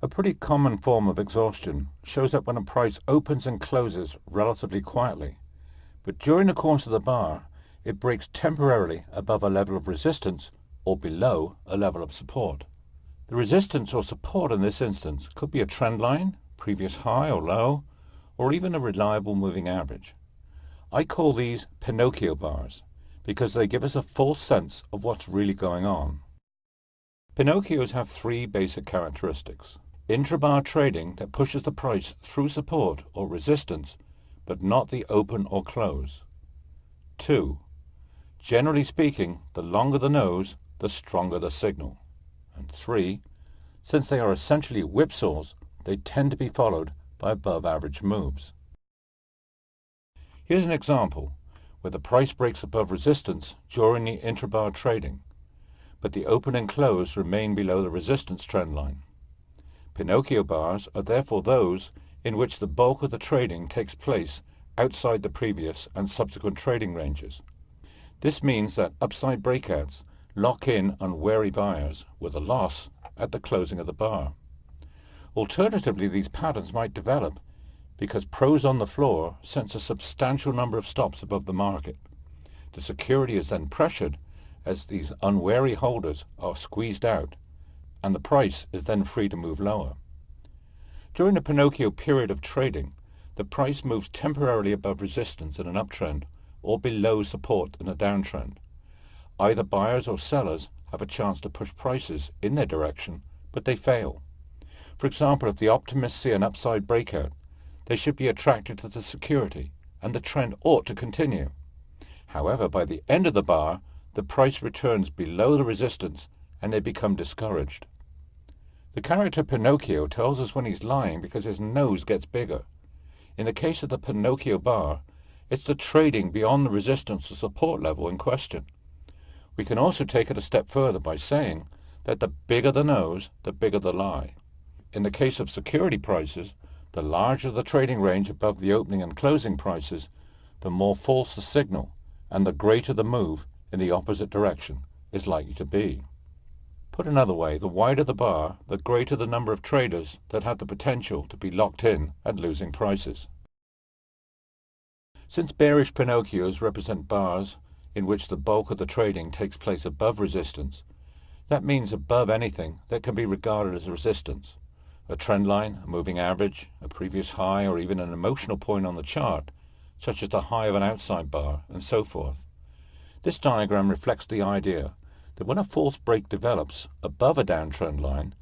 A pretty common form of exhaustion shows up when a price opens and closes relatively quietly, but during the course of the bar, it breaks temporarily above a level of resistance or below a level of support. The resistance or support in this instance could be a trend line, previous high or low, or even a reliable moving average. I call these Pinocchio bars because they give us a full sense of what's really going on. Pinocchios have three basic characteristics. Intrabar trading that pushes the price through support or resistance, but not the open or close. 2. Generally speaking, the longer the nose, the stronger the signal. And 3. Since they are essentially whipsaws, they tend to be followed by above average moves. Here's an example where the price breaks above resistance during the intrabar trading, but the open and close remain below the resistance trend line. Pinocchio bars are therefore those in which the bulk of the trading takes place outside the previous and subsequent trading ranges. This means that upside breakouts lock in unwary buyers with a loss at the closing of the bar. Alternatively, these patterns might develop because pros on the floor sense a substantial number of stops above the market. The security is then pressured as these unwary holders are squeezed out, and the price is then free to move lower. During the Pinocchio period of trading, the price moves temporarily above resistance in an uptrend or below support in a downtrend. Either buyers or sellers have a chance to push prices in their direction, but they fail. For example, if the optimists see an upside breakout, they should be attracted to the security, and the trend ought to continue. However, by the end of the bar, the price returns below the resistance and they become discouraged. The character Pinocchio tells us when he's lying because his nose gets bigger. In the case of the Pinocchio bar, it's the trading beyond the resistance or support level in question. We can also take it a step further by saying that the bigger the nose, the bigger the lie. In the case of security prices, the larger the trading range above the opening and closing prices, the more false the signal and the greater the move in the opposite direction is likely to be. Put another way, the wider the bar, the greater the number of traders that have the potential to be locked in at losing prices. Since bearish Pinocchios represent bars in which the bulk of the trading takes place above resistance, that means above anything that can be regarded as resistance. A trend line, a moving average, a previous high, or even an emotional point on the chart, such as the high of an outside bar, and so forth. This diagram reflects the idea that when a false break develops above a downtrend line,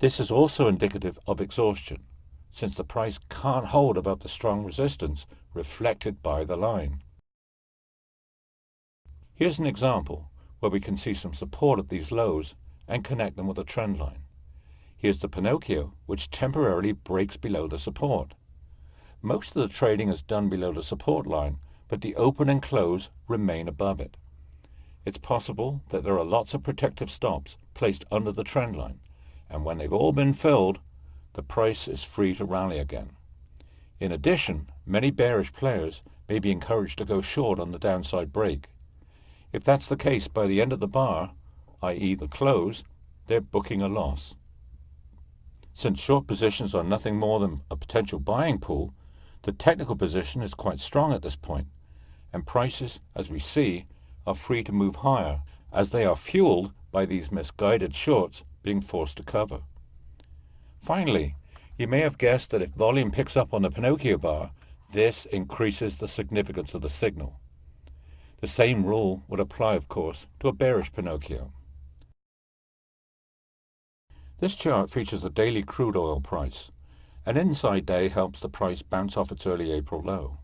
this is also indicative of exhaustion, since the price can't hold above the strong resistance reflected by the line. Here's an example where we can see some support at these lows and connect them with a trend line. Here's the Pinocchio, which temporarily breaks below the support. Most of the trading is done below the support line, but the open and close remain above it. It's possible that there are lots of protective stops placed under the trend line, and when they've all been filled, the price is free to rally again. In addition, many bearish players may be encouraged to go short on the downside break. If that's the case by the end of the bar, i.e. the close, they're booking a loss. Since short positions are nothing more than a potential buying pool, the technical position is quite strong at this point, and prices, as we see, are free to move higher as they are fueled by these misguided shorts being forced to cover. Finally, you may have guessed that if volume picks up on the Pinocchio bar, this increases the significance of the signal. The same rule would apply, of course, to a bearish Pinocchio. This chart features the daily crude oil price. An inside day helps the price bounce off its early April low.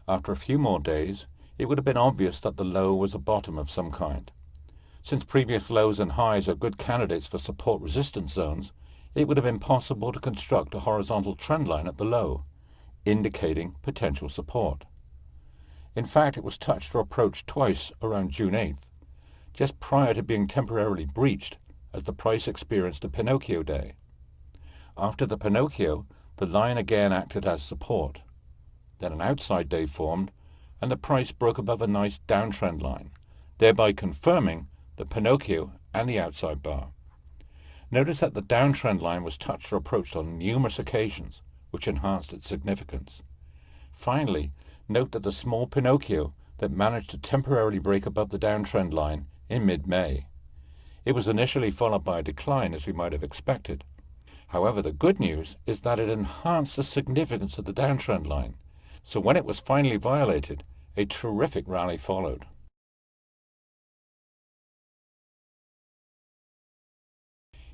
After a few more days, it would have been obvious that the low was a bottom of some kind. Since previous lows and highs are good candidates for support-resistance zones, it would have been possible to construct a horizontal trend line at the low, indicating potential support. In fact, it was touched or approached twice around June 8th, just prior to being temporarily breached as the price experienced a Pinocchio day. After the Pinocchio, the line again acted as support. Then an outside day formed, and the price broke above a nice downtrend line, thereby confirming the Pinocchio and the outside bar. Notice that the downtrend line was touched or approached on numerous occasions, which enhanced its significance. Finally, note that the small Pinocchio that managed to temporarily break above the downtrend line in mid-May. It was initially followed by a decline, as we might have expected. However, the good news is that it enhanced the significance of the downtrend line, so when it was finally violated, a terrific rally followed.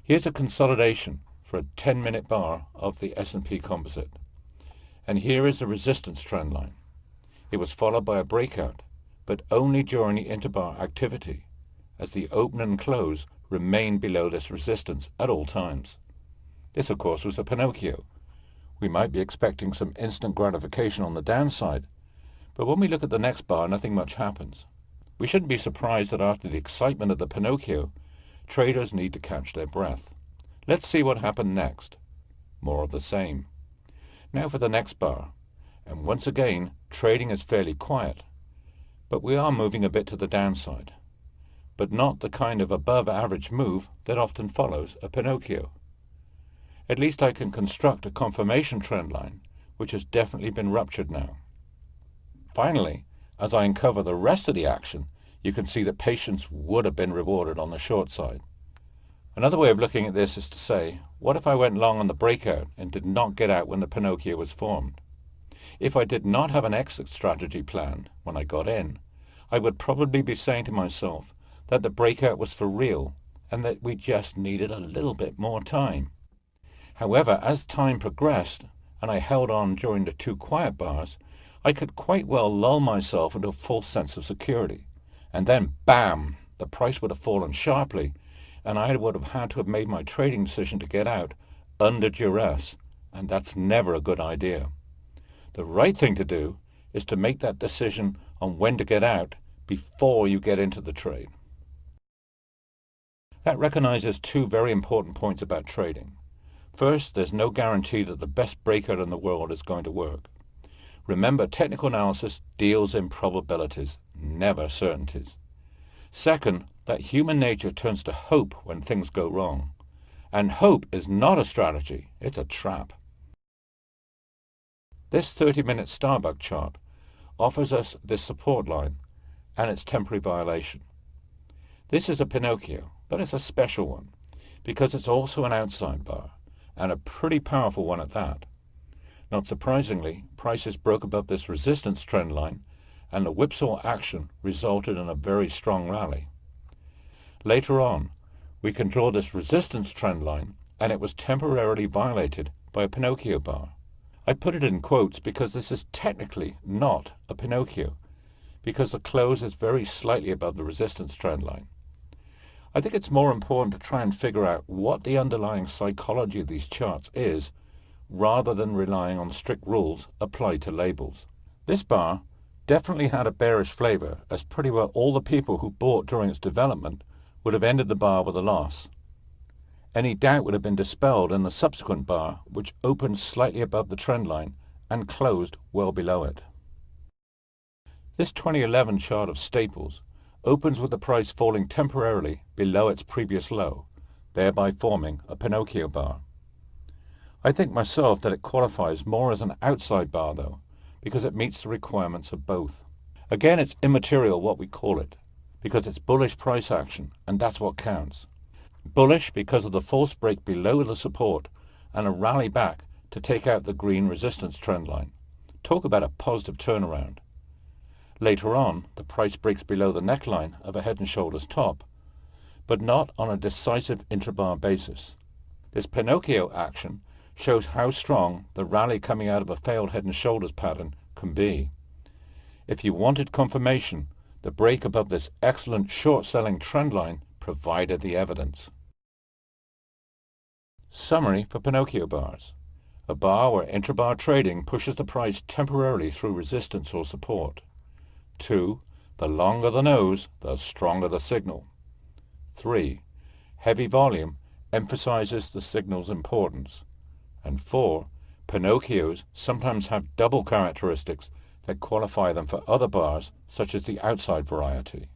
Here's a consolidation for a 10-minute bar of the S&P Composite. And here is the resistance trend line. It was followed by a breakout, but only during the interbar activity, as the open and close remained below this resistance at all times. This, of course, was a Pinocchio. We might be expecting some instant gratification on the downside, but when we look at the next bar, nothing much happens. We shouldn't be surprised that after the excitement of the Pinocchio, traders need to catch their breath. Let's see what happened next. More of the same. Now for the next bar, and once again, trading is fairly quiet, but we are moving a bit to the downside, but not the kind of above-average move that often follows a Pinocchio. At least I can construct a confirmation trend line, which has definitely been ruptured now. Finally, as I uncover the rest of the action, you can see that patience would have been rewarded on the short side. Another way of looking at this is to say, what if I went long on the breakout and did not get out when the Pinocchio was formed? If I did not have an exit strategy planned when I got in, I would probably be saying to myself that the breakout was for real and that we just needed a little bit more time. However, as time progressed and I held on during the two quiet bars, I could quite well lull myself into a false sense of security. And then, bam, the price would have fallen sharply, and I would have had to have made my trading decision to get out under duress, and that's never a good idea. The right thing to do is to make that decision on when to get out before you get into the trade. That recognizes two very important points about trading. First, there's no guarantee that the best breakout in the world is going to work. Remember, technical analysis deals in probabilities, never certainties. Second, that human nature turns to hope when things go wrong. And hope is not a strategy, it's a trap. This 30-minute Starbuck chart offers us this support line and its temporary violation. This is a Pinocchio, but it's a special one because it's also an outside bar, and a pretty powerful one at that. Not surprisingly, prices broke above this resistance trend line, and the whipsaw action resulted in a very strong rally. Later on, we can draw this resistance trend line, and it was temporarily violated by a Pinocchio bar. I put it in quotes because this is technically not a Pinocchio, because the close is very slightly above the resistance trend line. I think it's more important to try and figure out what the underlying psychology of these charts is, rather than relying on strict rules applied to labels. This bar definitely had a bearish flavor, as pretty well all the people who bought during its development would have ended the bar with a loss. Any doubt would have been dispelled in the subsequent bar, which opened slightly above the trend line and closed well below it. This 2011 chart of staples opens with the price falling temporarily below its previous low, thereby forming a Pinocchio bar. I think myself that it qualifies more as an outside bar though, because it meets the requirements of both. Again, it's immaterial what we call it, because it's bullish price action, and that's what counts. Bullish because of the false break below the support and a rally back to take out the green resistance trend line. Talk about a positive turnaround. Later on, the price breaks below the neckline of a Head and Shoulders top, but not on a decisive intrabar basis. This Pinocchio action shows how strong the rally coming out of a failed Head and Shoulders pattern can be. If you wanted confirmation, the break above this excellent short-selling trend line provided the evidence. Summary for Pinocchio bars. A bar where intrabar trading pushes the price temporarily through resistance or support. 2. The longer the nose, the stronger the signal. 3. Heavy volume emphasizes the signal's importance. And 4. Pinocchios sometimes have double characteristics that qualify them for other bars, such as the outside variety.